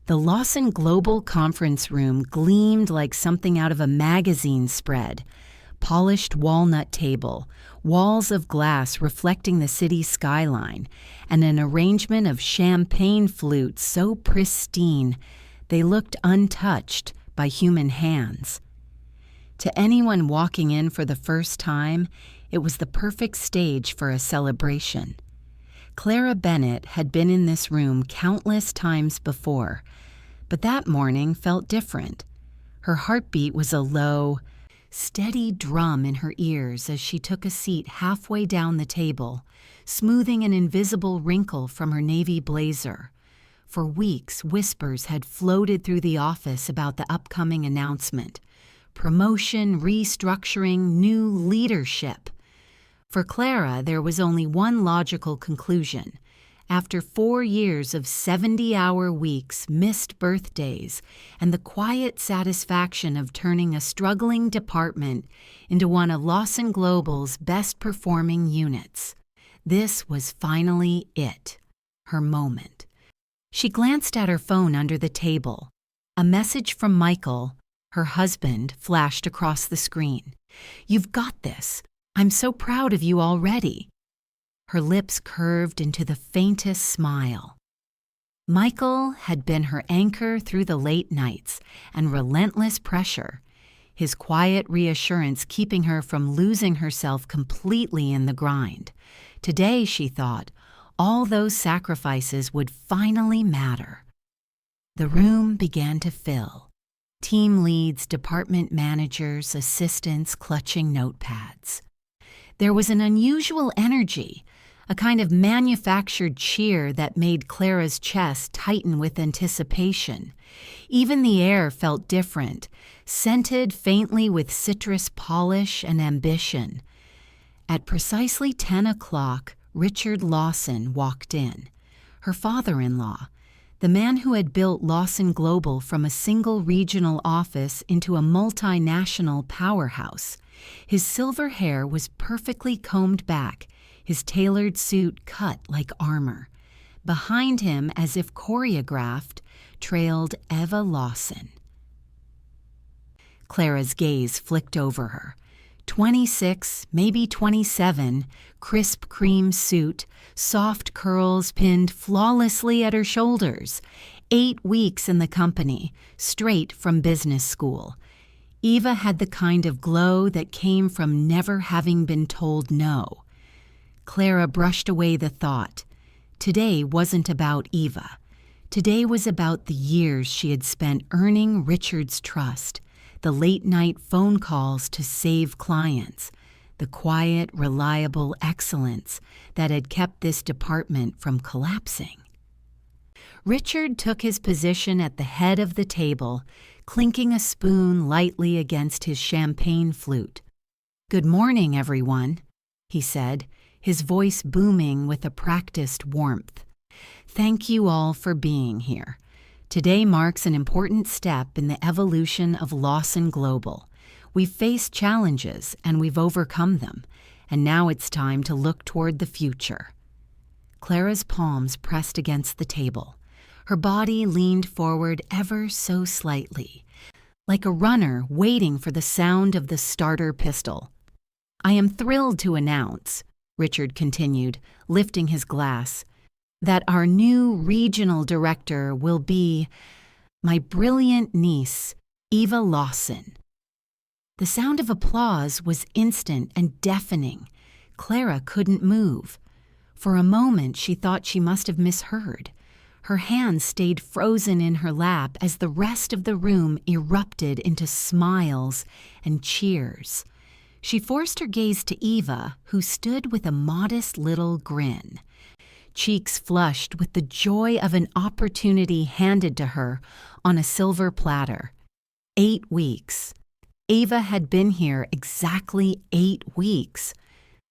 The Lawson Global Conference Room gleamed like something out of a magazine spread. Polished walnut table, walls of glass reflecting the city skyline, and an arrangement of champagne flutes so pristine they looked untouched by human hands. To anyone walking in for the first time, it was the perfect stage for a celebration. Clara Bennett had been in this room countless times before, but that morning felt different. Her heartbeat was a low, steady drum in her ears as she took a seat halfway down the table, smoothing an invisible wrinkle from her navy blazer. For weeks, whispers had floated through the office about the upcoming announcement. Promotion, restructuring, new leadership. For Clara, there was only one logical conclusion. After 4 years of 70-hour weeks, missed birthdays, and the quiet satisfaction of turning a struggling department into one of Lawson Global's best-performing units, this was finally it, her moment. She glanced at her phone under the table. A message from Michael, her husband, flashed across the screen. "You've got this. I'm so proud of you already." Her lips curved into the faintest smile. Michael had been her anchor through the late nights and relentless pressure, his quiet reassurance keeping her from losing herself completely in the grind. Today, she thought, all those sacrifices would finally matter. The room began to fill. Team leads, department managers, assistants clutching notepads. There was an unusual energy, a kind of manufactured cheer that made Clara's chest tighten with anticipation. Even the air felt different, scented faintly with citrus polish and ambition. At precisely 10 o'clock, Richard Lawson walked in, her father-in-law, the man who had built Lawson Global from a single regional office into a multinational powerhouse. His silver hair was perfectly combed back, his tailored suit cut like armor. Behind him, as if choreographed, trailed Eva Lawson. Clara's gaze flicked over her. 26, maybe 27, crisp cream suit, soft curls pinned flawlessly at her shoulders. 8 weeks in the company, straight from business school. Eva had the kind of glow that came from never having been told no. Clara brushed away the thought. Today wasn't about Eva. Today was about the years she had spent earning Richard's trust, the late-night phone calls to save clients, the quiet, reliable excellence that had kept this department from collapsing. Richard took his position at the head of the table, clinking a spoon lightly against his champagne flute. "Good morning, everyone," he said, his voice booming with a practiced warmth. "Thank you all for being here. Today marks an important step in the evolution of Lawson Global. We've faced challenges and we've overcome them, and now it's time to look toward the future." Clara's palms pressed against the table. Her body leaned forward ever so slightly, like a runner waiting for the sound of the starter pistol. "I am thrilled to announce," Richard continued, lifting his glass, "that our new regional director will be my brilliant niece, Eva Lawson." The sound of applause was instant and deafening. Clara couldn't move. For a moment, she thought she must have misheard. Her hands stayed frozen in her lap as the rest of the room erupted into smiles and cheers. She forced her gaze to Eva, who stood with a modest little grin, cheeks flushed with the joy of an opportunity handed to her on a silver platter. 8 weeks. Eva had been here exactly 8 weeks.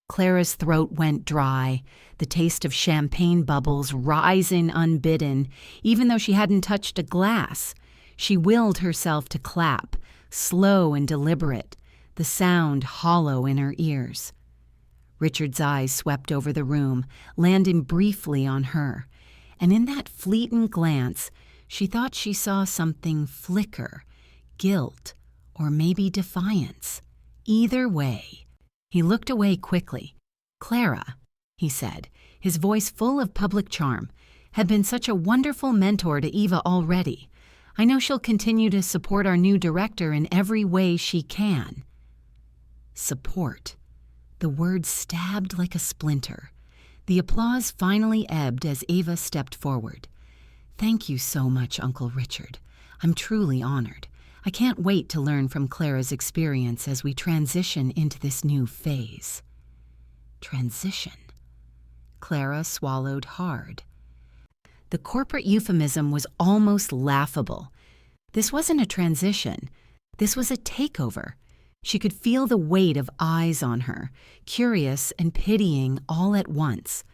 Clara's throat went dry, the taste of champagne bubbles rising unbidden, even though she hadn't touched a glass. She willed herself to clap, slow and deliberate, the sound hollow in her ears. Richard's eyes swept over the room, landing briefly on her, and in that fleeting glance, She thought she saw something flicker, guilt, or maybe defiance. Either way, he looked away quickly. "Clara," he said, his voice full of public charm, "had been such a wonderful mentor to Eva already. I know she'll continue to support our new director in every way she can." Support. The word stabbed like a splinter. The applause finally ebbed as Eva stepped forward. "Thank you so much, Uncle Richard. I'm truly honored. I can't wait to learn from Clara's experience as we transition into this new phase." Transition. Clara swallowed hard. The corporate euphemism was almost laughable. This wasn't a transition. This was a takeover. She could feel the weight of eyes on her, curious and pitying all at once.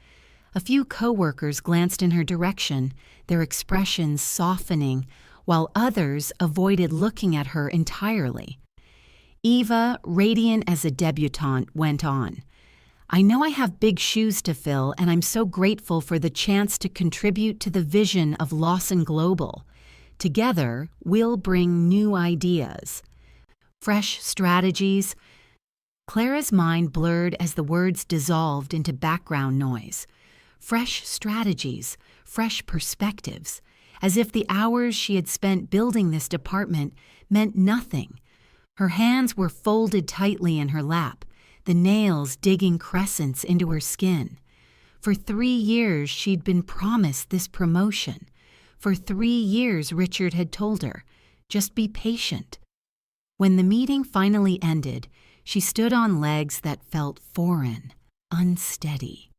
A few coworkers glanced in her direction, their expressions softening, while others avoided looking at her entirely. Eva, radiant as a debutante, went on. "I know I have big shoes to fill, and I'm so grateful for the chance to contribute to the vision of Lawson Global. Together, we'll bring new ideas. Fresh strategies." Clara's mind blurred as the words dissolved into background noise. Fresh strategies, fresh perspectives, as if the hours she had spent building this department meant nothing. Her hands were folded tightly in her lap, the nails digging crescents into her skin. For 3 years she'd been promised this promotion. For 3 years Richard had told her, "Just be patient." When the meeting finally ended, she stood on legs that felt foreign, unsteady.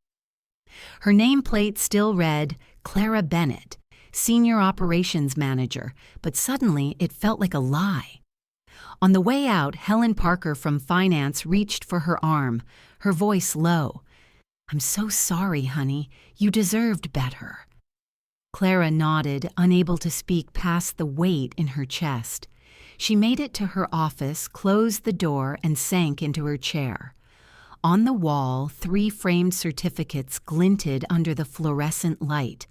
Her nameplate still read Clara Bennett, Senior Operations Manager, but suddenly it felt like a lie. On the way out, Helen Parker from Finance reached for her arm, her voice low. "I'm so sorry, honey. You deserved better." Clara nodded, unable to speak past the weight in her chest. She made it to her office, closed the door, and sank into her chair. On the wall, 3 framed certificates glinted under the fluorescent light.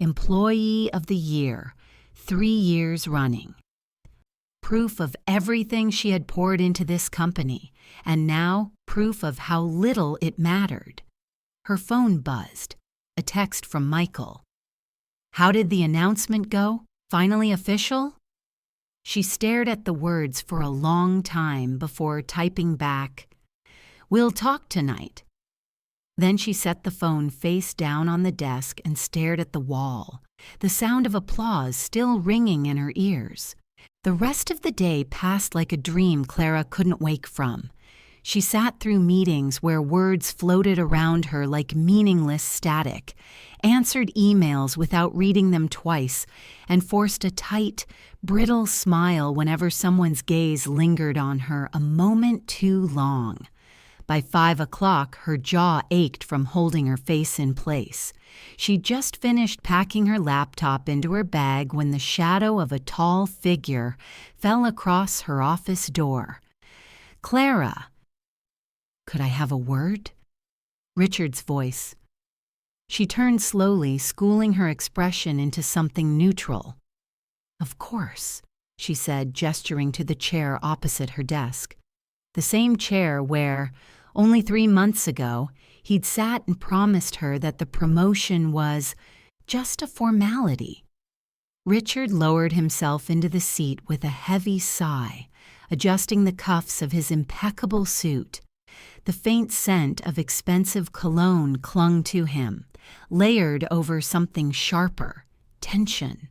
Employee of the Year, 3 years running. Proof of everything she had poured into this company, and now proof of how little it mattered. Her phone buzzed. A text from Michael. "How did the announcement go? Finally official?" She stared at the words for a long time before typing back, "We'll talk tonight." Then she set the phone face down on the desk and stared at the wall, the sound of applause still ringing in her ears. The rest of the day passed like a dream Clara couldn't wake from. She sat through meetings where words floated around her like meaningless static, answered emails without reading them twice, and forced a tight, brittle smile whenever someone's gaze lingered on her a moment too long. By 5 o'clock, her jaw ached from holding her face in place. She'd just finished packing her laptop into her bag when the shadow of a tall figure fell across her office door. "Clara." "Could I have a word?" Richard's voice. She turned slowly, schooling her expression into something neutral. "Of course," she said, gesturing to the chair opposite her desk. The same chair where, only 3 months ago, he'd sat and promised her that the promotion was just a formality. Richard lowered himself into the seat with a heavy sigh, adjusting the cuffs of his impeccable suit. The faint scent of expensive cologne clung to him, layered over something sharper, tension.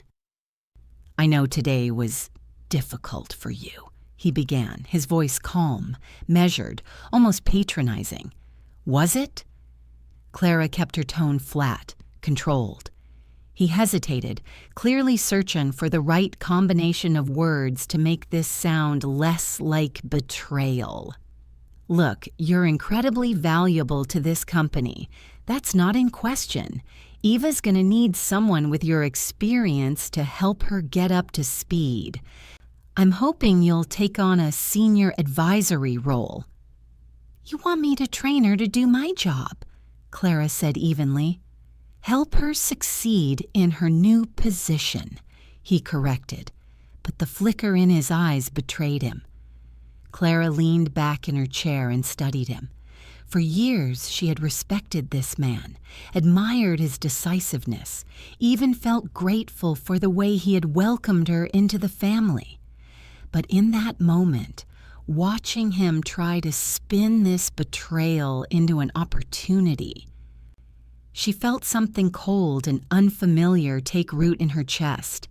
"I know today was difficult for you," he began, his voice calm, measured, almost patronizing. "Was it?" Clara kept her tone flat, controlled. He hesitated, clearly searching for the right combination of words to make this sound less like betrayal. "Look, you're incredibly valuable to this company. That's not in question. Eva's going to need someone with your experience to help her get up to speed. I'm hoping you'll take on a senior advisory role." "You want me to train her to do my job," Clara said evenly. "Help her succeed in her new position," he corrected, but the flicker in his eyes betrayed him. Clara leaned back in her chair and studied him. For years she had respected this man, admired his decisiveness, even felt grateful for the way he had welcomed her into the family. But in that moment, watching him try to spin this betrayal into an opportunity, she felt something cold and unfamiliar take root in her chest.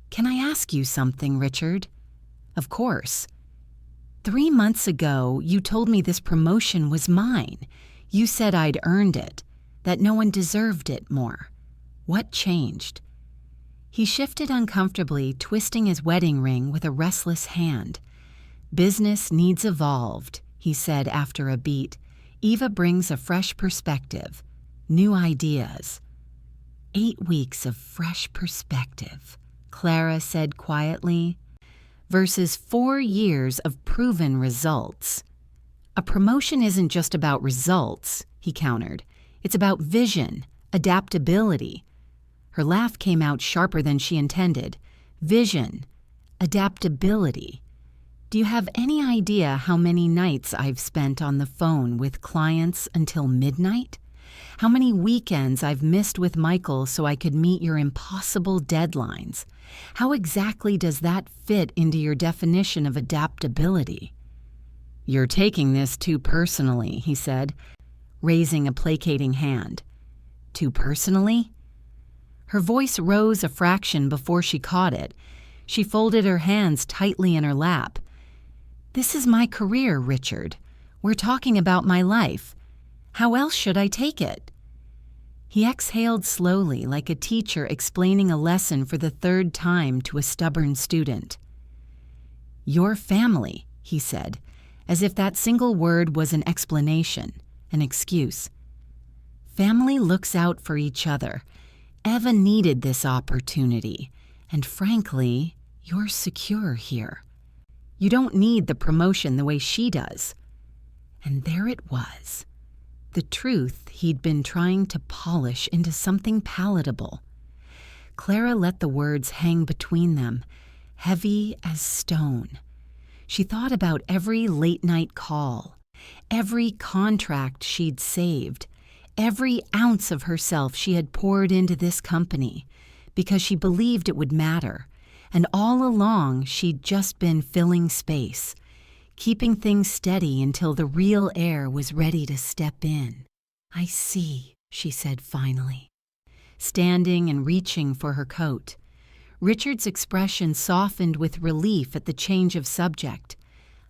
"Can I ask you something, Richard?" "Of course." 3 months ago, you told me this promotion was mine. You said I'd earned it, that no one deserved it more. What changed? He shifted uncomfortably, twisting his wedding ring with a restless hand. "Business needs evolved," he said after a beat. "Eva brings a fresh perspective, new ideas." 8 weeks of fresh perspective, Clara said quietly, versus 4 years of proven results. "A promotion isn't just about results," he countered. "It's about vision, adaptability." Her laugh came out sharper than she intended. "Vision, adaptability. Do you have any idea how many nights I've spent on the phone with clients until midnight? How many weekends I've missed with Michael so I could meet your impossible deadlines? How exactly does that fit into your definition of adaptability?" "You're taking this too personally," he said, raising a placating hand. "Too personally?" Her voice rose a fraction before she caught it. She folded her hands tightly in her lap. "This is my career, Richard. We're talking about my life. How else should I take it?" He exhaled slowly, like a teacher explaining a lesson for the 3rd time to a stubborn student. "Your family," he said, as if that single word was an explanation, an excuse. "Family looks out for each other. Eva needed this opportunity, and frankly, you're secure here. You don't need the promotion the way she does." And there it was. The truth he'd been trying to polish into something palatable. Clara let the words hang between them, heavy as stone. She thought about every late-night call, every contract she'd saved, every ounce of herself she had poured into this company, because she believed it would matter, and all along she'd just been filling space, keeping things steady until the real air was ready to step in. "I see," she said finally, standing and reaching for her coat. Richard's expression softened with relief at the change of subject.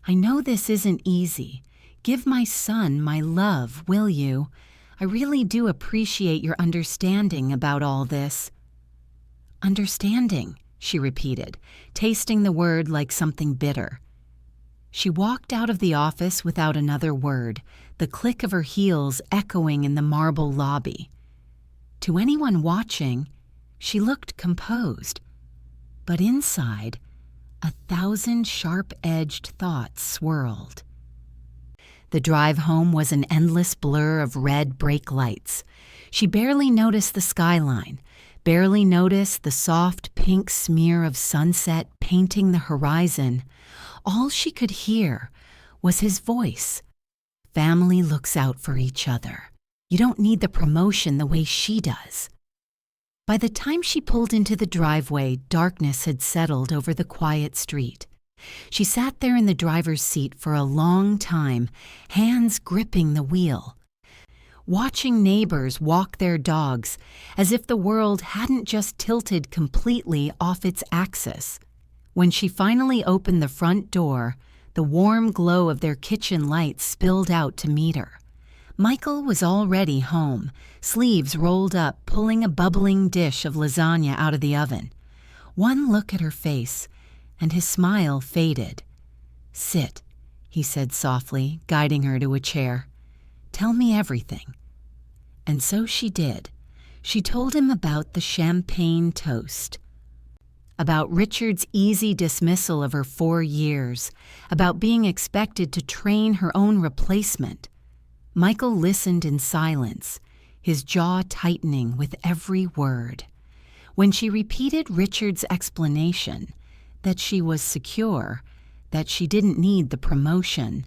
"I know this isn't easy. Give my son my love, will you? I really do appreciate your understanding about all this." "Understanding," she repeated, tasting the word like something bitter. She walked out of the office without another word, the click of her heels echoing in the marble lobby. To anyone watching, she looked composed. But inside, 1,000 sharp-edged thoughts swirled. The drive home was an endless blur of red brake lights. She barely noticed the skyline, barely noticed the soft pink smear of sunset painting the horizon. All she could hear was his voice. "Family looks out for each other. You don't need the promotion the way she does." By the time she pulled into the driveway, darkness had settled over the quiet street. She sat there in the driver's seat for a long time, hands gripping the wheel, watching neighbors walk their dogs as if the world hadn't just tilted completely off its axis. When she finally opened the front door, the warm glow of their kitchen lights spilled out to meet her. Michael was already home, sleeves rolled up, pulling a bubbling dish of lasagna out of the oven. One look at her face, and his smile faded. "Sit," he said softly, guiding her to a chair. "Tell me everything." And so she did. She told him about the champagne toast, about Richard's easy dismissal of her 4 years, about being expected to train her own replacement. Michael listened in silence, his jaw tightening with every word. When she repeated Richard's explanation, that she was secure, that she didn't need the promotion,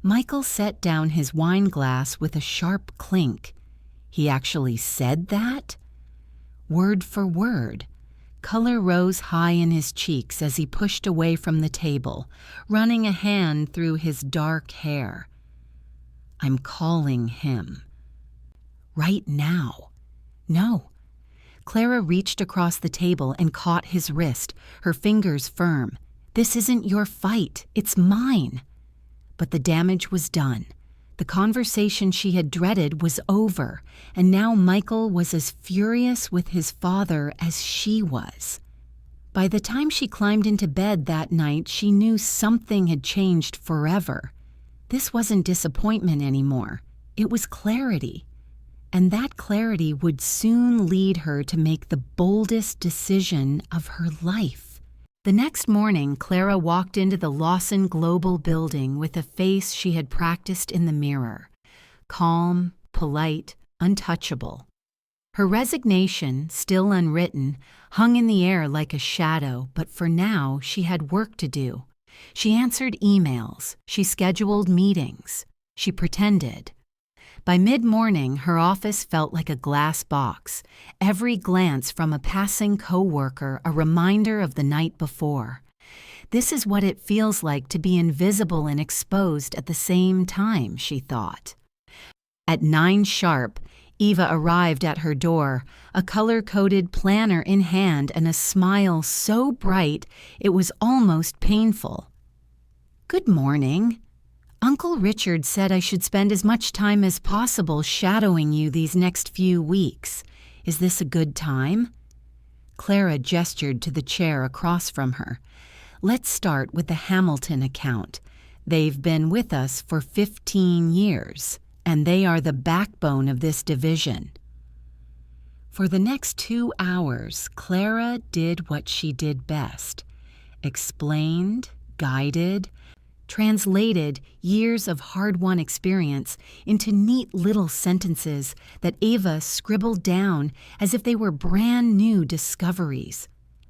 Michael set down his wine glass with a sharp clink. He actually said that? Word for word. Color rose high in his cheeks as he pushed away from the table, running a hand through his dark hair. I'm calling him. Right now. No. Clara reached across the table and caught his wrist, her fingers firm. This isn't your fight, it's mine. But the damage was done. The conversation she had dreaded was over, and now Michael was as furious with his father as she was. By the time she climbed into bed that night, she knew something had changed forever. This wasn't disappointment anymore. It was clarity. And that clarity would soon lead her to make the boldest decision of her life. The next morning, Clara walked into the Lawson Global building with a face she had practiced in the mirror. Calm, polite, untouchable. Her resignation, still unwritten, hung in the air like a shadow, but for now she had work to do. She answered emails, she scheduled meetings, she pretended. By mid-morning, her office felt like a glass box, every glance from a passing coworker a reminder of the night before. This is what it feels like to be invisible and exposed at the same time, she thought. At 9 sharp, Eva arrived at her door, a color-coded planner in hand and a smile so bright it was almost painful. Good morning. Uncle Richard said I should spend as much time as possible shadowing you these next few weeks. Is this a good time? Clara gestured to the chair across from her. Let's start with the Hamilton account. They've been with us for 15 years, and they are the backbone of this division. For the next 2 hours, Clara did what she did best. Explained, guided, translated years of hard-won experience into neat little sentences that Eva scribbled down as if they were brand-new discoveries.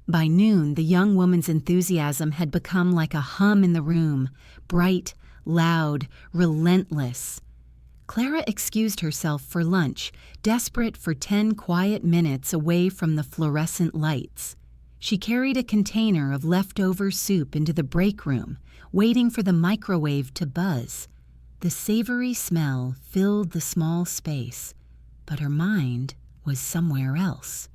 By noon, the young woman's enthusiasm had become like a hum in the room, bright, loud, relentless. Clara excused herself for lunch, desperate for 10 quiet minutes away from the fluorescent lights. She carried a container of leftover soup into the break room, waiting for the microwave to buzz. The savory smell filled the small space, but her mind was somewhere else.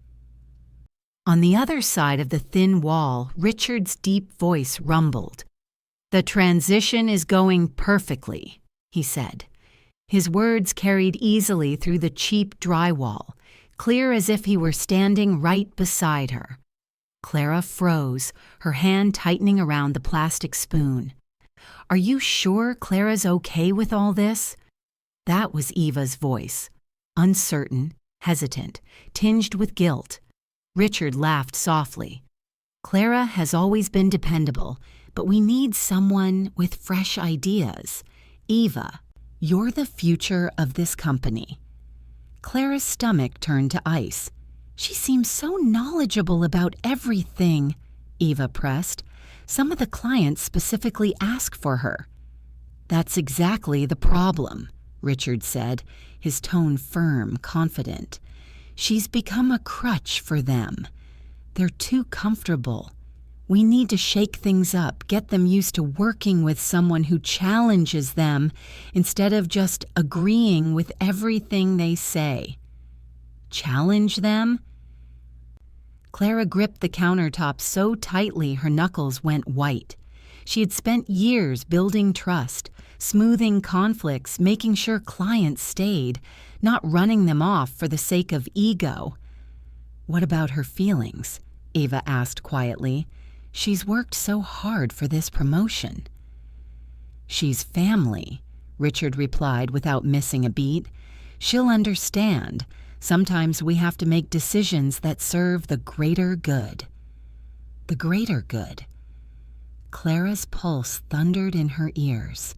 On the other side of the thin wall, Richard's deep voice rumbled. The transition is going perfectly, he said. His words carried easily through the cheap drywall, clear as if he were standing right beside her. Clara froze, her hand tightening around the plastic spoon. Are you sure Clara's okay with all this? That was Eva's voice, uncertain, hesitant, tinged with guilt. Richard laughed softly. Clara has always been dependable, but we need someone with fresh ideas. Eva, you're the future of this company. Clara's stomach turned to ice. She seems so knowledgeable about everything, Eva pressed. Some of the clients specifically ask for her. That's exactly the problem, Richard said, his tone firm, confident. She's become a crutch for them. They're too comfortable. We need to shake things up, get them used to working with someone who challenges them instead of just agreeing with everything they say. Challenge them? Clara gripped the countertop so tightly her knuckles went white. She had spent years building trust, smoothing conflicts, making sure clients stayed, not running them off for the sake of ego. What about her feelings? Eva asked quietly. She's worked so hard for this promotion. She's family, Richard replied without missing a beat. She'll understand. Sometimes we have to make decisions that serve the greater good. The greater good. Clara's pulse thundered in her ears.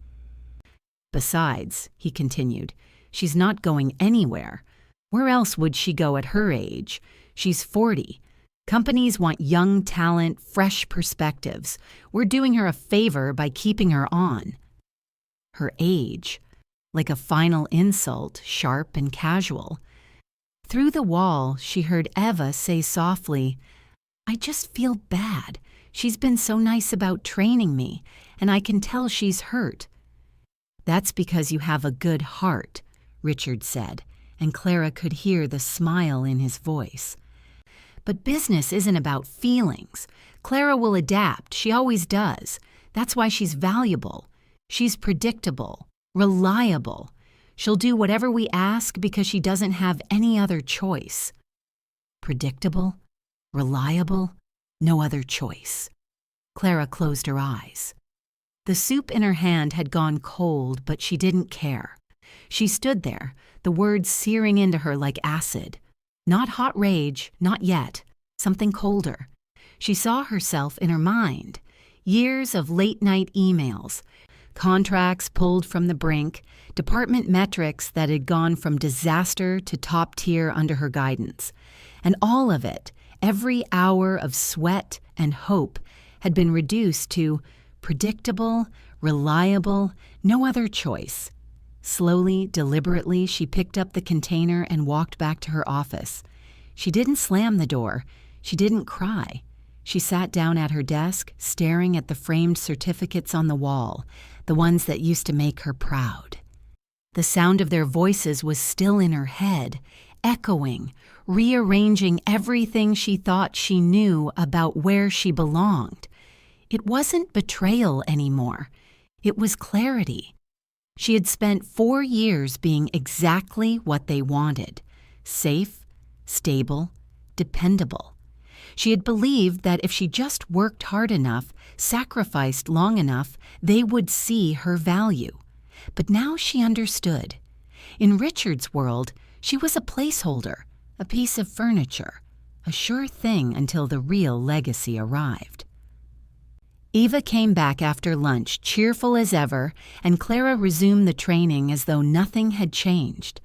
Besides, he continued, she's not going anywhere. Where else would she go at her age? She's 40. Companies want young talent, fresh perspectives. We're doing her a favor by keeping her on. Her age, like a final insult, sharp and casual. Through the wall, she heard Eva say softly, "I just feel bad. She's been so nice about training me, and I can tell she's hurt." "That's because you have a good heart," Richard said, and Clara could hear the smile in his voice. "But business isn't about feelings. Clara will adapt. She always does. That's why she's valuable. She's predictable, reliable. She'll do whatever we ask because she doesn't have any other choice." Predictable, reliable, no other choice. Clara closed her eyes. The soup in her hand had gone cold, but she didn't care. She stood there, the words searing into her like acid. Not hot rage, not yet. Something colder. She saw herself in her mind. Years of late-night emails, contracts pulled from the brink, department metrics that had gone from disaster to top tier under her guidance. And all of it, every hour of sweat and hope, had been reduced to predictable, reliable, no other choice. Slowly, deliberately, she picked up the container and walked back to her office. She didn't slam the door. She didn't cry. She sat down at her desk, staring at the framed certificates on the wall, the ones that used to make her proud. The sound of their voices was still in her head, echoing, rearranging everything she thought she knew about where she belonged. It wasn't betrayal anymore. It was clarity. She had spent 4 years being exactly what they wanted: safe, stable, dependable. She had believed that if she just worked hard enough, sacrificed long enough, they would see her value. But now she understood. In Richard's world, she was a placeholder, a piece of furniture, a sure thing until the real legacy arrived. Eva came back after lunch, cheerful as ever, and Clara resumed the training as though nothing had changed.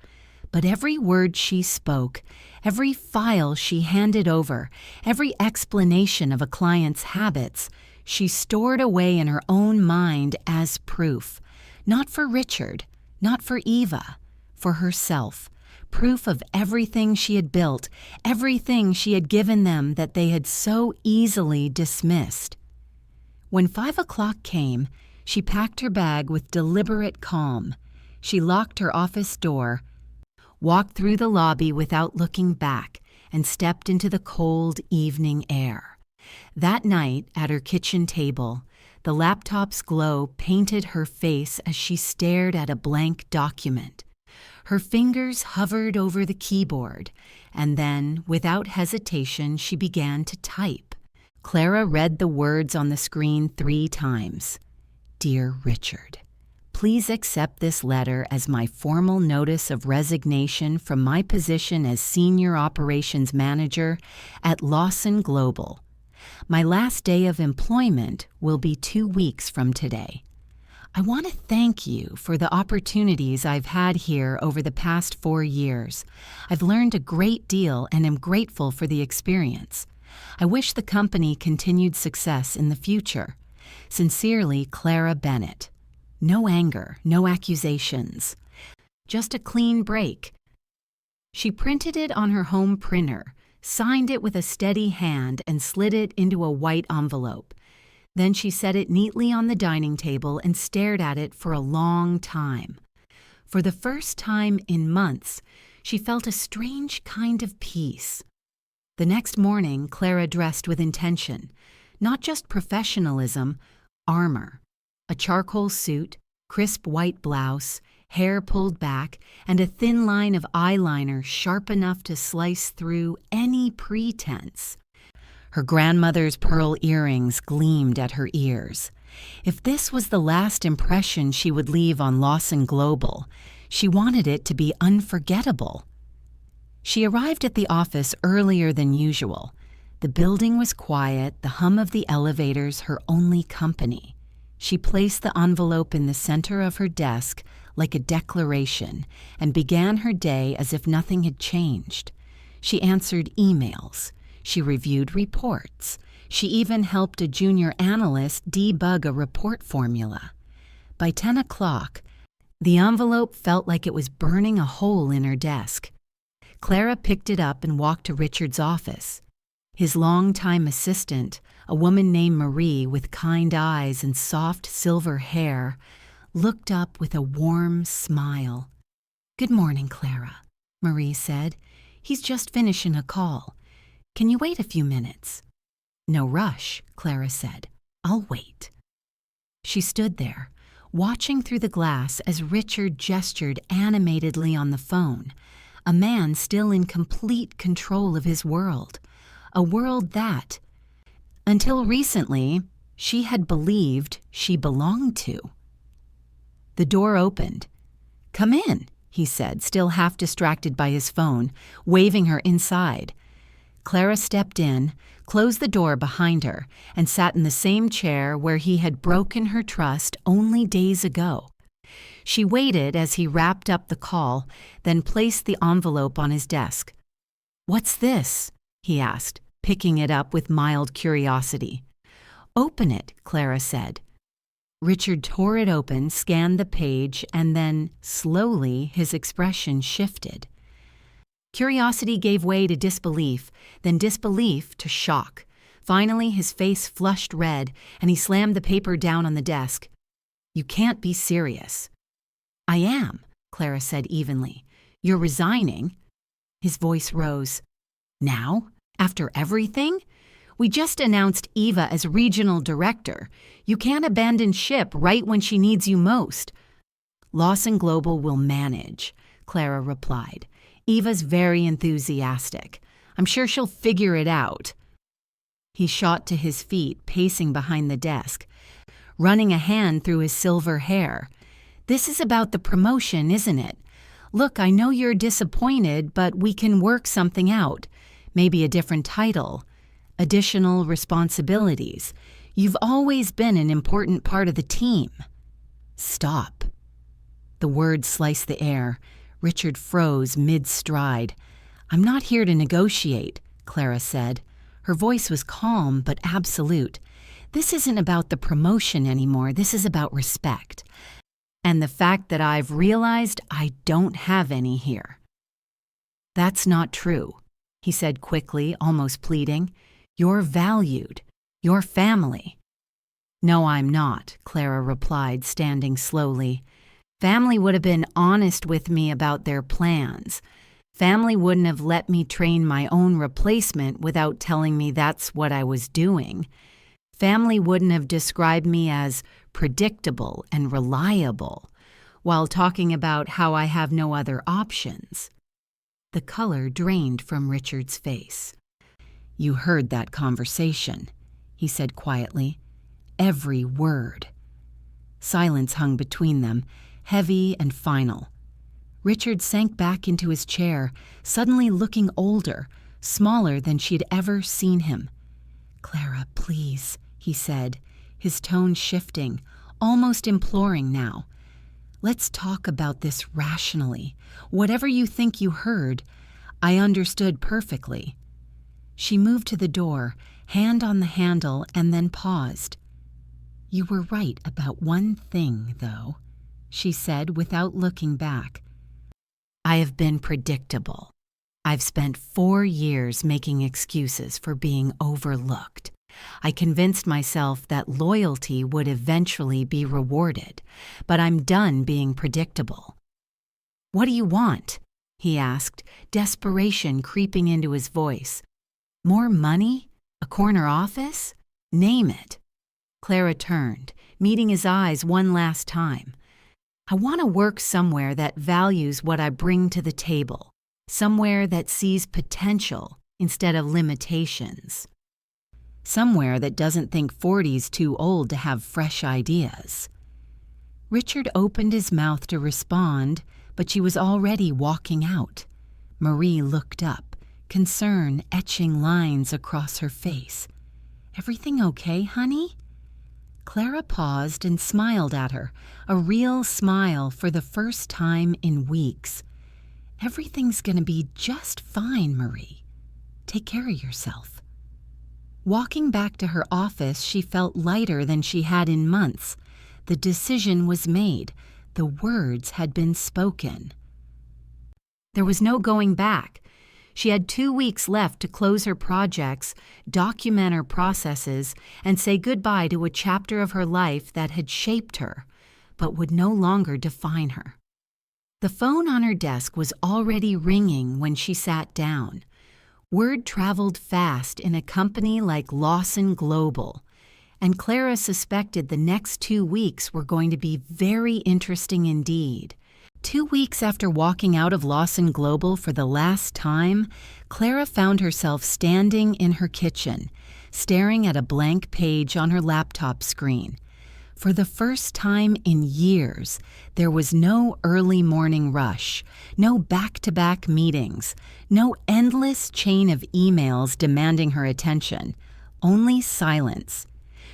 But every word she spoke, every file she handed over, every explanation of a client's habits, she stored away in her own mind as proof. Not for Richard, not for Eva, for herself. Proof of everything she had built, everything she had given them that they had so easily dismissed. When 5 o'clock came, she packed her bag with deliberate calm. She locked her office door, walked through the lobby without looking back, and stepped into the cold evening air. That night, at her kitchen table, the laptop's glow painted her face as she stared at a blank document. Her fingers hovered over the keyboard, and then, without hesitation, she began to type. Clara read the words on the screen 3 times. "Dear Richard, please accept this letter as my formal notice of resignation from my position as Senior Operations Manager at Lawson Global. My last day of employment will be 2 weeks from today. I want to thank you for the opportunities I've had here over the past 4 years. I've learned a great deal and am grateful for the experience. I wish the company continued success in the future. Sincerely, Clara Bennett." No anger, no accusations. Just a clean break. She printed it on her home printer, signed it with a steady hand, and slid it into a white envelope. Then she set it neatly on the dining table and stared at it for a long time. For the first time in months, she felt a strange kind of peace. The next morning, Clara dressed with intention, not just professionalism, armor. A charcoal suit, crisp white blouse, hair pulled back, and a thin line of eyeliner sharp enough to slice through any pretense. Her grandmother's pearl earrings gleamed at her ears. If this was the last impression she would leave on Lawson Global, she wanted it to be unforgettable. She arrived at the office earlier than usual. The building was quiet, the hum of the elevators her only company. She placed the envelope in the center of her desk like a declaration and began her day as if nothing had changed. She answered emails. She reviewed reports. She even helped a junior analyst debug a report formula. By 10 o'clock, the envelope felt like it was burning a hole in her desk. Clara picked it up and walked to Richard's office. His longtime assistant, a woman named Marie with kind eyes and soft silver hair, looked up with a warm smile. "Good morning, Clara," Marie said. "He's just finishing a call. Can you wait a few minutes?" "No rush," Clara said. "I'll wait." She stood there, watching through the glass as Richard gestured animatedly on the phone, a man still in complete control of his world, a world that, until recently, she had believed she belonged to. The door opened. "Come in," he said, still half distracted by his phone, waving her inside. Clara stepped in, closed the door behind her, and sat in the same chair where he had broken her trust only days ago. She waited as he wrapped up the call, then placed the envelope on his desk. "What's this?" he asked, picking it up with mild curiosity. "Open it," Clara said. Richard tore it open, scanned the page, and then, slowly, his expression shifted. Curiosity gave way to disbelief, then disbelief to shock. Finally, his face flushed red, and he slammed the paper down on the desk. "You can't be serious." "I am," Clara said evenly. "You're resigning." His voice rose. "Now? After everything? We just announced Eva as regional director. You can't abandon ship right when she needs you most." "Lawson Global will manage," Clara replied. "Eva's very enthusiastic. I'm sure she'll figure it out." He shot to his feet, pacing behind the desk, running a hand through his silver hair. "This is about the promotion, isn't it? Look, I know you're disappointed, but we can work something out. Maybe a different title, additional responsibilities. You've always been an important part of the team." "Stop." The words sliced the air. Richard froze mid-stride. "I'm not here to negotiate," Clara said. Her voice was calm but absolute. "This isn't about the promotion anymore. This is about respect. And the fact that I've realized I don't have any here." "That's not true," he said quickly, almost pleading. "You're valued. You're family." "No, I'm not," Clara replied, standing slowly. "Family would have been honest with me about their plans. Family wouldn't have let me train my own replacement without telling me that's what I was doing. Family wouldn't have described me as predictable and reliable while talking about how I have no other options." The color drained from Richard's face. "You heard that conversation," he said quietly. "Every word." Silence hung between them, heavy and final. Richard sank back into his chair, suddenly looking older, smaller than she'd ever seen him. "Clara, please," he said, his tone shifting, almost imploring now. "Let's talk about this rationally. Whatever you think you heard, I understood perfectly." She moved to the door, hand on the handle, and then paused. "You were right about one thing, though," she said without looking back. "I have been predictable. I've spent 4 years making excuses for being overlooked. I convinced myself that loyalty would eventually be rewarded, but I'm done being predictable." "What do you want?" he asked, desperation creeping into his voice. "More money? A corner office? Name it." Clara turned, meeting his eyes one last time. "I want to work somewhere that values what I bring to the table, somewhere that sees potential instead of limitations. Somewhere that doesn't think 40's too old to have fresh ideas." Richard opened his mouth to respond, but she was already walking out. Marie looked up, concern etching lines across her face. "Everything okay, honey?" Clara paused and smiled at her, a real smile for the first time in weeks. "Everything's gonna be just fine, Marie. Take care of yourself." Walking back to her office, she felt lighter than she had in months. The decision was made. The words had been spoken. There was no going back. She had 2 weeks left to close her projects, document her processes, and say goodbye to a chapter of her life that had shaped her, but would no longer define her. The phone on her desk was already ringing when she sat down. Word traveled fast in a company like Lawson Global, and Clara suspected the next 2 weeks were going to be very interesting indeed. 2 weeks after walking out of Lawson Global for the last time, Clara found herself standing in her kitchen, staring at a blank page on her laptop screen. For the first time in years, there was no early morning rush, no back-to-back meetings, no endless chain of emails demanding her attention, only silence.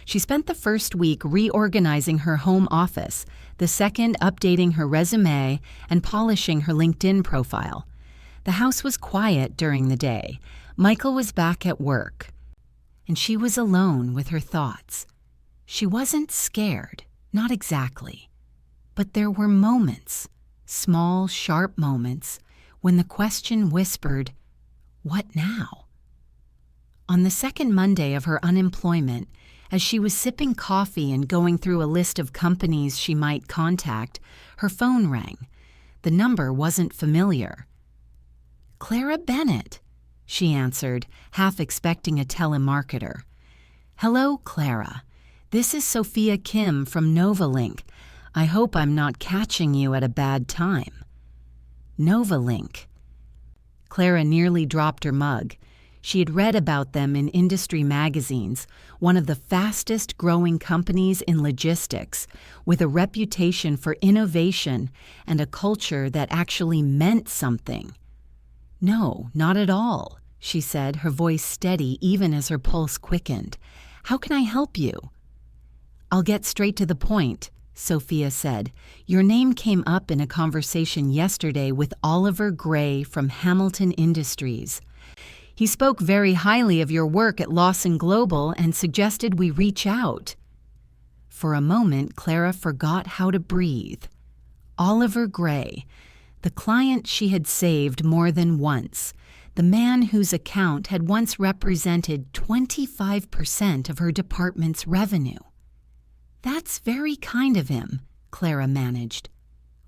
She spent the first week reorganizing her home office, the second updating her resume and polishing her LinkedIn profile. The house was quiet during the day. Michael was back at work, and she was alone with her thoughts. She wasn't scared, not exactly, but there were moments, small, sharp moments, when the question whispered, "What now?" On the second Monday of her unemployment, as she was sipping coffee and going through a list of companies she might contact, her phone rang. The number wasn't familiar. "Clara Bennett," she answered, half expecting a telemarketer. "Hello, Clara. This is Sophia Kim from NovaLink. I hope I'm not catching you at a bad time." NovaLink. Clara nearly dropped her mug. She had read about them in industry magazines, one of the fastest growing companies in logistics, with a reputation for innovation and a culture that actually meant something. "No, not at all," she said, her voice steady even as her pulse quickened. "How can I help you?" "I'll get straight to the point," Sophia said. "Your name came up in a conversation yesterday with Oliver Gray from Hamilton Industries. He spoke very highly of your work at Lawson Global and suggested we reach out." For a moment, Clara forgot how to breathe. Oliver Gray, the client she had saved more than once, the man whose account had once represented 25% of her department's revenue. "That's very kind of him," Clara managed.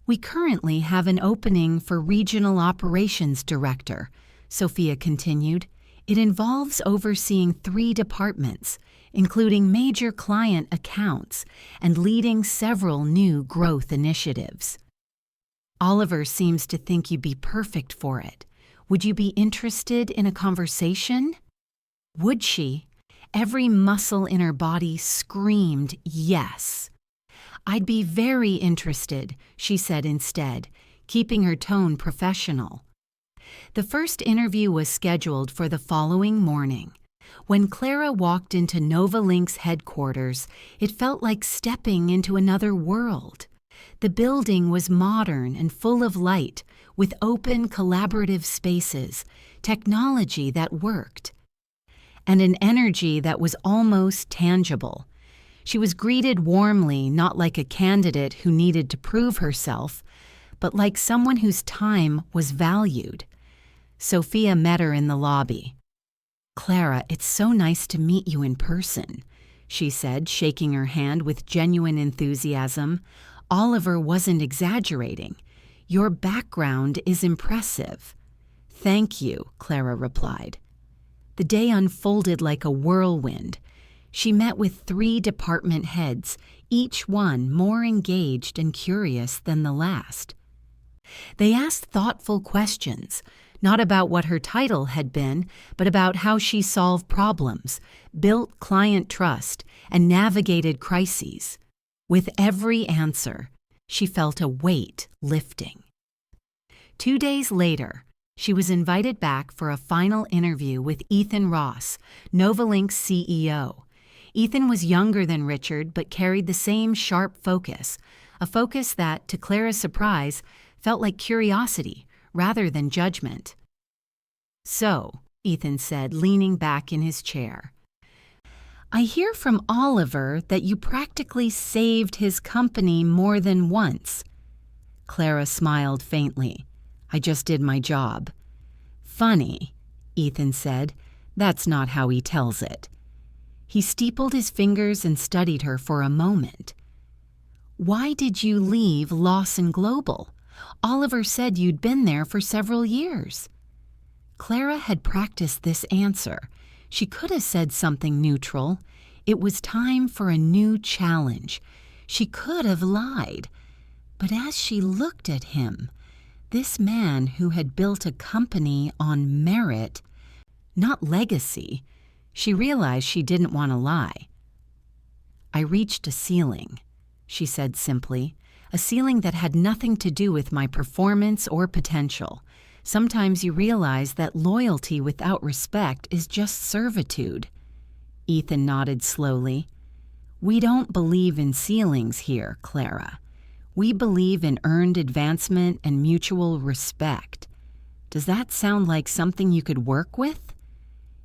"We currently have an opening for Regional Operations Director," Sophia continued. "It involves overseeing 3 departments, including major client accounts and leading several new growth initiatives. Oliver seems to think you'd be perfect for it. Would you be interested in a conversation?" Would she? Every muscle in her body screamed yes. "I'd be very interested," she said instead, keeping her tone professional. The first interview was scheduled for the following morning. When Clara walked into NovaLink's headquarters, it felt like stepping into another world. The building was modern and full of light, with open, collaborative spaces, technology that worked, and an energy that was almost tangible. She was greeted warmly, not like a candidate who needed to prove herself, but like someone whose time was valued. Sophia met her in the lobby. "Clara, it's so nice to meet you in person," she said, shaking her hand with genuine enthusiasm. Oliver wasn't exaggerating. "Your background is impressive." "Thank you," Clara replied. The day unfolded like a whirlwind. She met with 3 department heads, each one more engaged and curious than the last. They asked thoughtful questions, not about what her title had been, but about how she solved problems, built client trust, and navigated crises. With every answer, she felt a weight lifting. 2 days later, she was invited back for a final interview with Ethan Ross, NovaLink's CEO. Ethan was younger than Richard but carried the same sharp focus, a focus that, to Clara's surprise, felt like curiosity rather than judgment. "So," Ethan said, leaning back in his chair. I hear from Oliver that you practically saved his company more than once. Clara smiled faintly. I just did my job. Funny, Ethan said. That's not how he tells it. He steepled his fingers and studied her for a moment. Why did you leave Lawson Global? Oliver said you'd been there for several years. Clara had practiced this answer. She could have said something neutral. It was time for a new challenge. She could have lied. But as she looked at him, this man who had built a company on merit, not legacy, she realized she didn't want to lie. I reached a ceiling, she said simply, a ceiling that had nothing to do with my performance or potential. Sometimes you realize that loyalty without respect is just servitude. Ethan nodded slowly. We don't believe in ceilings here, Clara. We believe in earned advancement and mutual respect. Does that sound like something you could work with?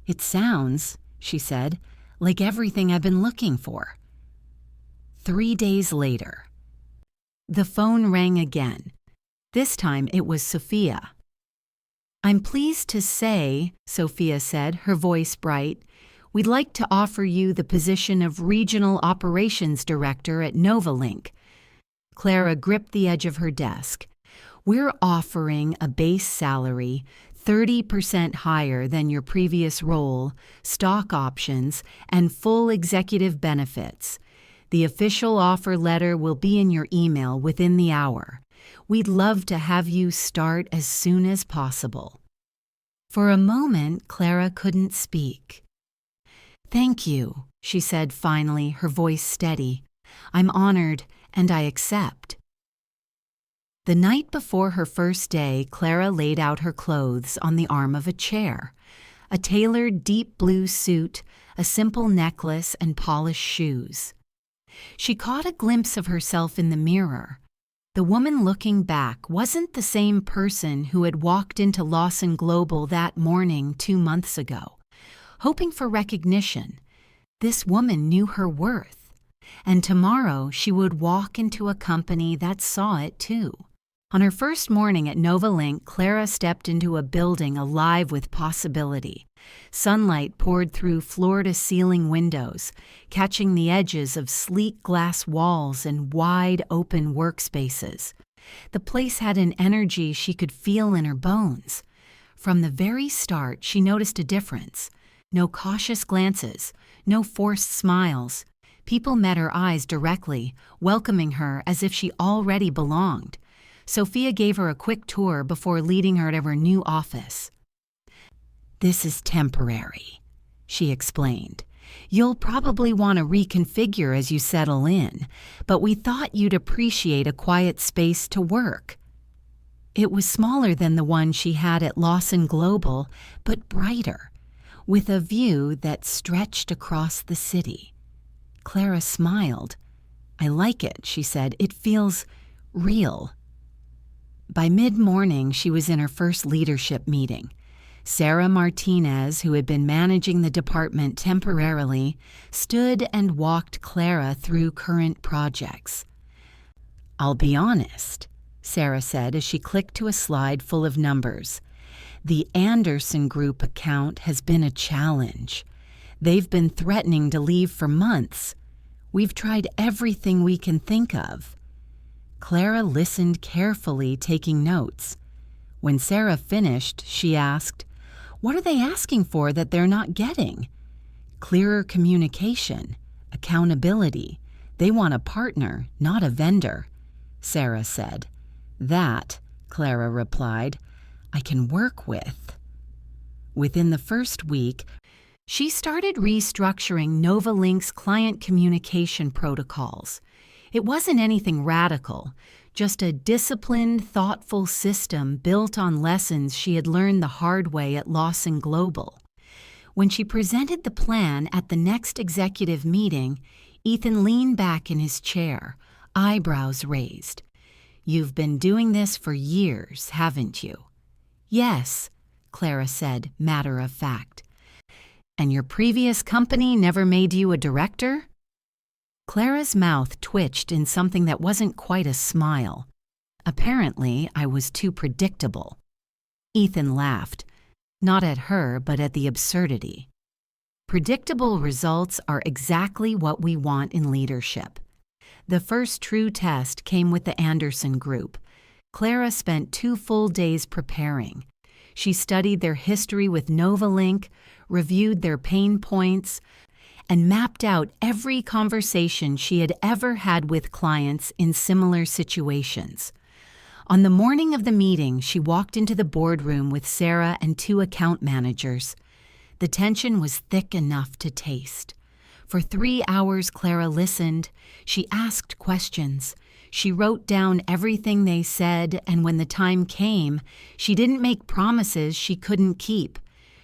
It sounds, she said, like everything I've been looking for. 3 days later. The phone rang again. This time it was Sophia. I'm pleased to say, Sophia said, her voice bright, we'd like to offer you the position of Regional Operations Director at NovaLink. Clara gripped the edge of her desk. We're offering a base salary 30% higher than your previous role, stock options, and full executive benefits. The official offer letter will be in your email within the hour. We'd love to have you start as soon as possible. For a moment, Clara couldn't speak. Thank you, she said finally, her voice steady. I'm honored, and I accept. The night before her first day, Clara laid out her clothes on the arm of a chair. A tailored deep blue suit, a simple necklace, and polished shoes. She caught a glimpse of herself in the mirror. The woman looking back wasn't the same person who had walked into Lawson Global that morning 2 months ago. Hoping for recognition, this woman knew her worth. And tomorrow she would walk into a company that saw it too. On her first morning at NovaLink, Clara stepped into a building alive with possibility. Sunlight poured through floor-to-ceiling windows, catching the edges of sleek glass walls and wide open workspaces. The place had an energy she could feel in her bones. From the very start, she noticed a difference. No cautious glances, no forced smiles. People met her eyes directly, welcoming her as if she already belonged. Sophia gave her a quick tour before leading her to her new office. This is temporary, she explained. You'll probably want to reconfigure as you settle in, but we thought you'd appreciate a quiet space to work. It was smaller than the one she had at Lawson Global, but brighter, with a view that stretched across the city. Clara smiled. I like it, she said. It feels real. By mid-morning, she was in her first leadership meeting. Sarah Martinez, who had been managing the department temporarily, stood and walked Clara through current projects. I'll be honest, Sarah said as she clicked to a slide full of numbers. The Anderson Group account has been a challenge. They've been threatening to leave for months. We've tried everything we can think of. Clara listened carefully, taking notes. When Sarah finished, she asked, What are they asking for that they're not getting? Clearer communication, accountability. They want a partner, not a vendor, Sarah said. That, Clara replied, I can work with. Within the first week, she started restructuring NovaLink's client communication protocols. It wasn't anything radical, just a disciplined, thoughtful system built on lessons she had learned the hard way at Lawson Global. When she presented the plan at the next executive meeting, Ethan leaned back in his chair, eyebrows raised. You've been doing this for years, haven't you? Yes, Clara said, matter of fact. And your previous company never made you a director? Clara's mouth twitched in something that wasn't quite a smile. Apparently, I was too predictable. Ethan laughed, not at her, but at the absurdity. Predictable results are exactly what we want in leadership. The first true test came with the Anderson Group. Clara spent 2 full days preparing. She studied their history with NovaLink, reviewed their pain points, and mapped out every conversation she had ever had with clients in similar situations. On the morning of the meeting, she walked into the boardroom with Sarah and 2 account managers. The tension was thick enough to taste. For 3 hours, Clara listened. She asked questions. She wrote down everything they said, and when the time came, she didn't make promises she couldn't keep.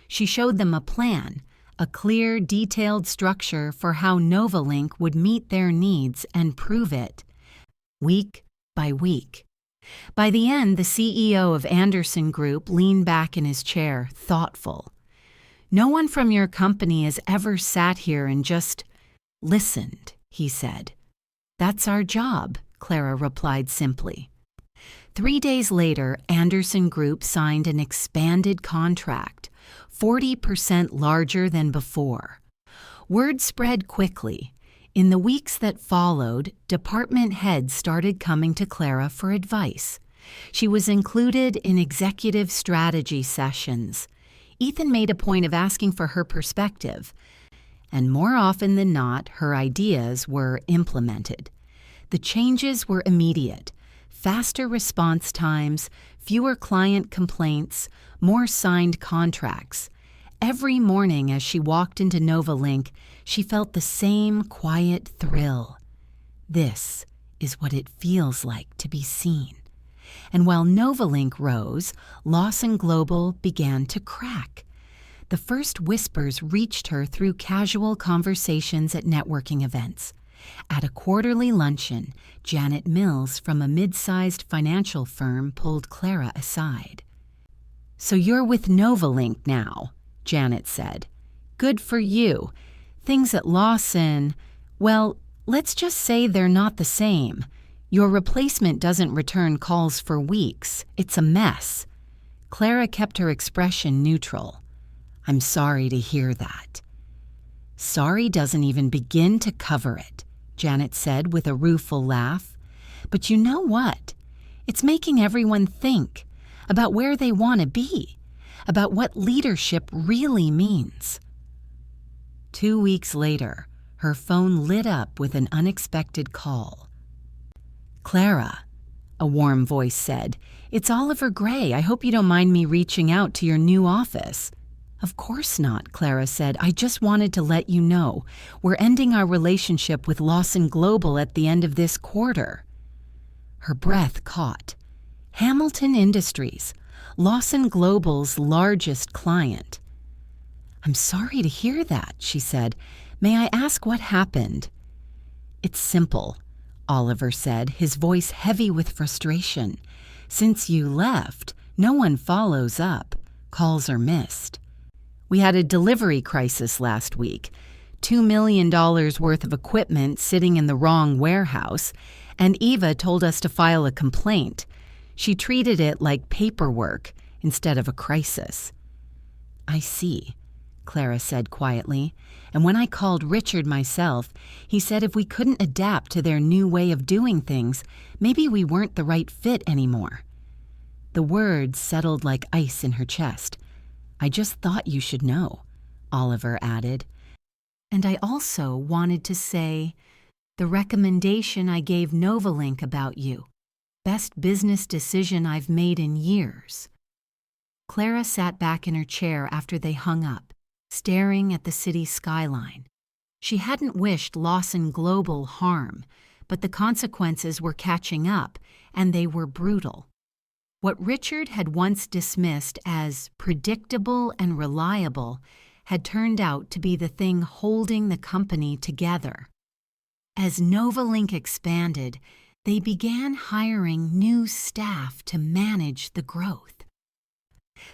She showed them a plan, a clear, detailed structure for how NovaLink would meet their needs and prove it, week by week. By the end, the CEO of Anderson Group leaned back in his chair, thoughtful. No one from your company has ever sat here and just listened, he said. That's our job, Clara replied simply. 3 days later, Anderson Group signed an expanded contract, 40% larger than before. Word spread quickly. In the weeks that followed, department heads started coming to Clara for advice. She was included in executive strategy sessions. Ethan made a point of asking for her perspective, and more often than not, her ideas were implemented. The changes were immediate: faster response times, fewer client complaints, more signed contracts. Every morning as she walked into NovaLink, she felt the same quiet thrill. This is what it feels like to be seen. And while NovaLink rose, Lawson Global began to crack. The first whispers reached her through casual conversations at networking events. At a quarterly luncheon, Janet Mills from a mid-sized financial firm pulled Clara aside. "So you're with NovaLink now," Janet said. "Good for you. Things at Lawson, well, let's just say they're not the same. Your replacement doesn't return calls for weeks. It's a mess." Clara kept her expression neutral. "I'm sorry to hear that." "Sorry doesn't even begin to cover it," Janet said with a rueful laugh. "But you know what? It's making everyone think about where they want to be, about what leadership really means." 2 weeks later, her phone lit up with an unexpected call. "Clara," a warm voice said, "it's Oliver Gray. I hope you don't mind me reaching out to your new office." "Of course not," Clara said. "I just wanted to let you know. We're ending our relationship with Lawson Global at the end of this quarter." Her breath caught. Hamilton Industries, Lawson Global's largest client. "I'm sorry to hear that," she said. "May I ask what happened?" "It's simple," Oliver said, his voice heavy with frustration. "Since you left, no one follows up. Calls are missed. We had a delivery crisis last week. $2 million worth of equipment sitting in the wrong warehouse, and Eva told us to file a complaint. She treated it like paperwork instead of a crisis." "I see," Clara said quietly, "and when I called Richard myself, he said if we couldn't adapt to their new way of doing things, maybe we weren't the right fit anymore." The words settled like ice in her chest. "I just thought you should know," Oliver added. "And I also wanted to say the recommendation I gave NovaLink about you. Best business decision I've made in years." Clara sat back in her chair after they hung up, staring at the city skyline. She hadn't wished Lawson Global harm, but the consequences were catching up, and they were brutal. What Richard had once dismissed as predictable and reliable had turned out to be the thing holding the company together. As NovaLink expanded, they began hiring new staff to manage the growth.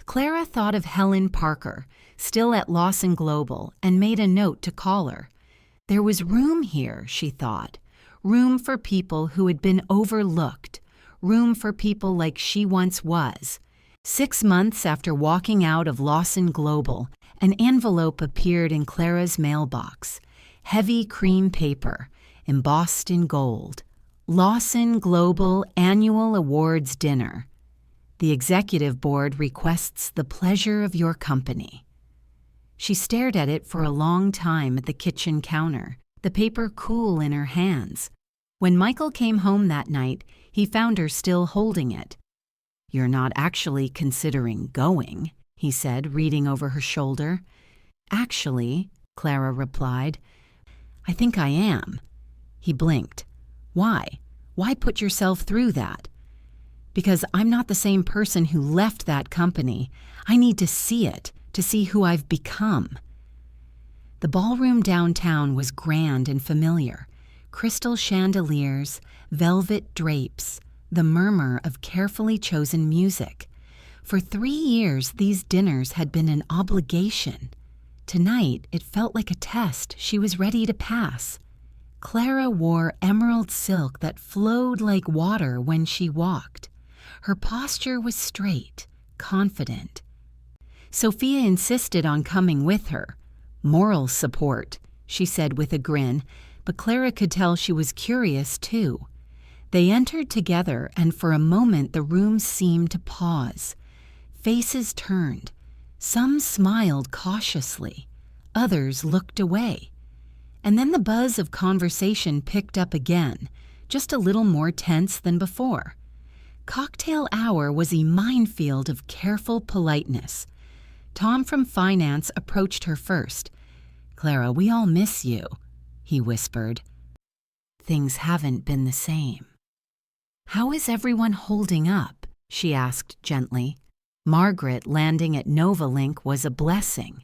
Clara thought of Helen Parker, still at Lawson Global, and made a note to call her. There was room here, she thought. Room for people who had been overlooked. Room for people like she once was. 6 months after walking out of Lawson Global, an envelope appeared in Clara's mailbox. Heavy cream paper, embossed in gold. Lawson Global Annual Awards Dinner. The executive board requests the pleasure of your company. She stared at it for a long time at the kitchen counter, the paper cool in her hands. When Michael came home that night, he found her still holding it. "You're not actually considering going," he said, reading over her shoulder. "Actually," Clara replied, "I think I am." He blinked. "Why? Why put yourself through that?" "Because I'm not the same person who left that company. I need to see it, to see who I've become." The ballroom downtown was grand and familiar. Crystal chandeliers, velvet drapes, the murmur of carefully chosen music. For 3 years, these dinners had been an obligation. Tonight, it felt like a test she was ready to pass. Clara wore emerald silk that flowed like water when she walked. Her posture was straight, confident. Sophia insisted on coming with her. "Moral support," she said with a grin, but Clara could tell she was curious too. They entered together, and for a moment the room seemed to pause. Faces turned. Some smiled cautiously. Others looked away. And then the buzz of conversation picked up again, just a little more tense than before. Cocktail hour was a minefield of careful politeness. Tom from finance approached her first. "Clara, we all miss you," he whispered. "Things haven't been the same." "How is everyone holding up?" she asked gently. Margaret landing at NovaLink was a blessing.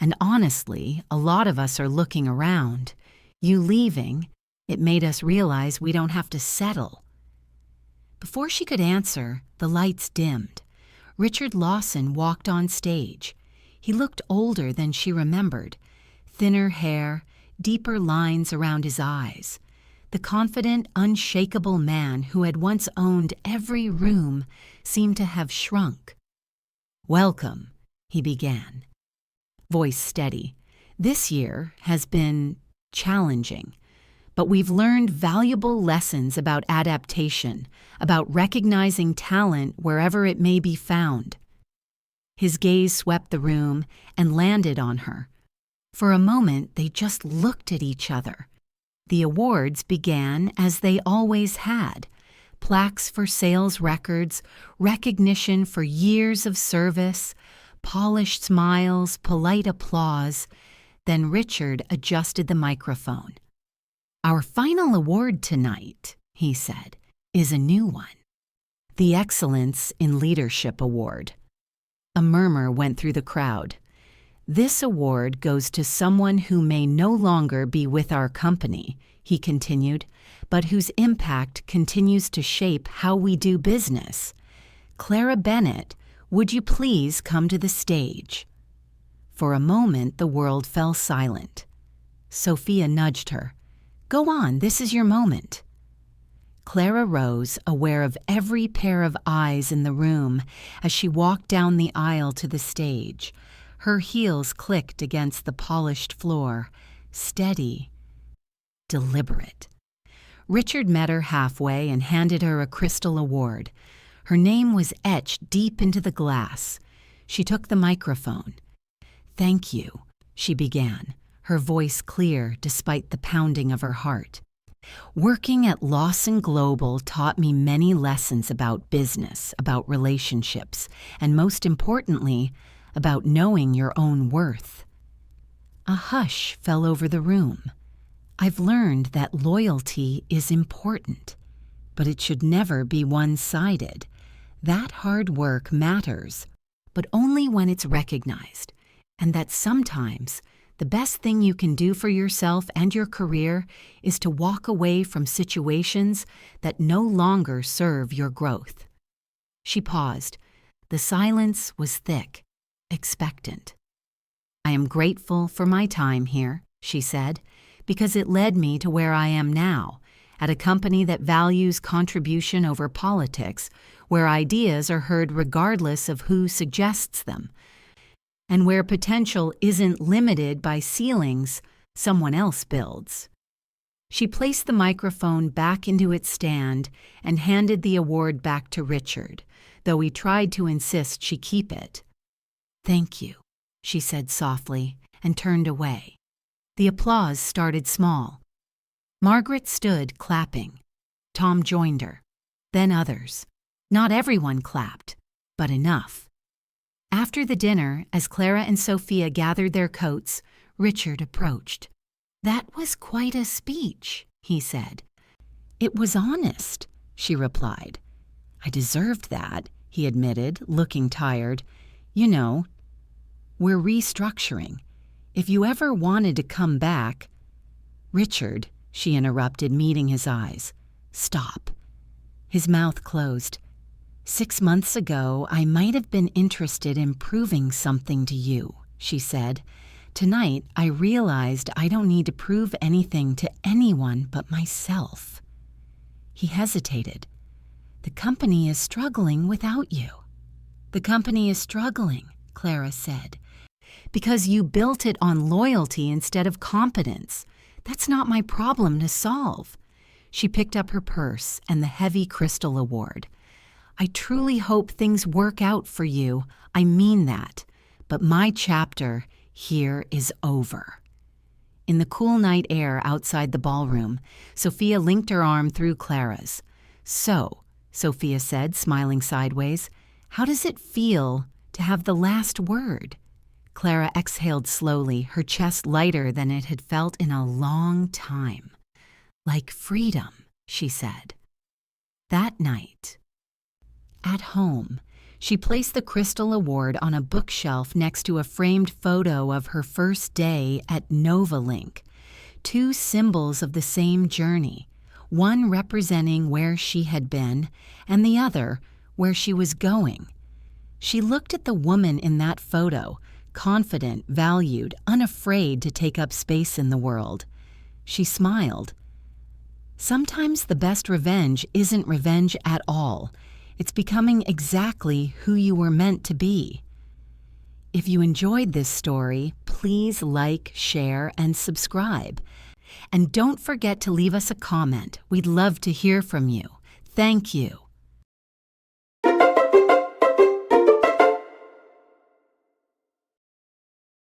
And honestly, a lot of us are looking around. You leaving, it made us realize we don't have to settle. Before she could answer, the lights dimmed. Richard Lawson walked on stage. He looked older than she remembered. Thinner hair, deeper lines around his eyes. The confident, unshakable man who had once owned every room seemed to have shrunk. "Welcome," he began. Voice steady. "This year has been challenging, but we've learned valuable lessons about adaptation, about recognizing talent wherever it may be found." His gaze swept the room and landed on her. For a moment, they just looked at each other. The awards began as they always had. Plaques for sales records, recognition for years of service, polished smiles, polite applause. Then Richard adjusted the microphone. "Our final award tonight," he said, "is a new one. The Excellence in Leadership Award." A murmur went through the crowd. "This award goes to someone who may no longer be with our company," he continued, "but whose impact continues to shape how we do business. Clara Bennett, would you please come to the stage?" For a moment, the world fell silent. Sophia nudged her. "Go on, this is your moment." Clara rose, aware of every pair of eyes in the room as she walked down the aisle to the stage. Her heels clicked against the polished floor, steady, deliberate. Richard met her halfway and handed her a crystal award. Her name was etched deep into the glass. She took the microphone. "Thank you," she began, her voice clear despite the pounding of her heart. "Working at Lawson Global taught me many lessons about business, about relationships, and most importantly, about knowing your own worth." A hush fell over the room. "I've learned that loyalty is important, but it should never be one-sided. That hard work matters, but only when it's recognized, and that sometimes the best thing you can do for yourself and your career is to walk away from situations that no longer serve your growth." She paused. The silence was thick, expectant. "I am grateful for my time here," she said, "because it led me to where I am now, at a company that values contribution over politics, where ideas are heard regardless of who suggests them, and where potential isn't limited by ceilings someone else builds." She placed the microphone back into its stand and handed the award back to Richard, though he tried to insist she keep it. "Thank you," she said softly, and turned away. The applause started small. Margaret stood clapping. Tom joined her, then others. Not everyone clapped, but enough. After the dinner, as Clara and Sophia gathered their coats, Richard approached. "That was quite a speech," he said. "It was honest," she replied. "I deserved that," he admitted, looking tired. "You know, we're restructuring. If you ever wanted to come back—" "Richard," she interrupted, meeting his eyes. "Stop." His mouth closed. "6 months ago, I might have been interested in proving something to you," she said. "Tonight, I realized I don't need to prove anything to anyone but myself." He hesitated. "The company is struggling without you." "The company is struggling," Clara said, "because you built it on loyalty instead of competence. That's not my problem to solve." She picked up her purse and the heavy crystal award. "I truly hope things work out for you. I mean that. But my chapter here is over." In the cool night air outside the ballroom, Sophia linked her arm through Clara's. "So," Sophia said, smiling sideways, "how does it feel to have the last word?" Clara exhaled slowly, her chest lighter than it had felt in a long time. "Like freedom," she said. That night, at home, she placed the crystal award on a bookshelf next to a framed photo of her first day at NovaLink, 2 symbols of the same journey, one representing where she had been and the other where she was going. She looked at the woman in that photo, confident, valued, unafraid to take up space in the world. She smiled. Sometimes the best revenge isn't revenge at all. It's becoming exactly who you were meant to be. If you enjoyed this story, please like, share, and subscribe. And don't forget to leave us a comment. We'd love to hear from you. Thank you.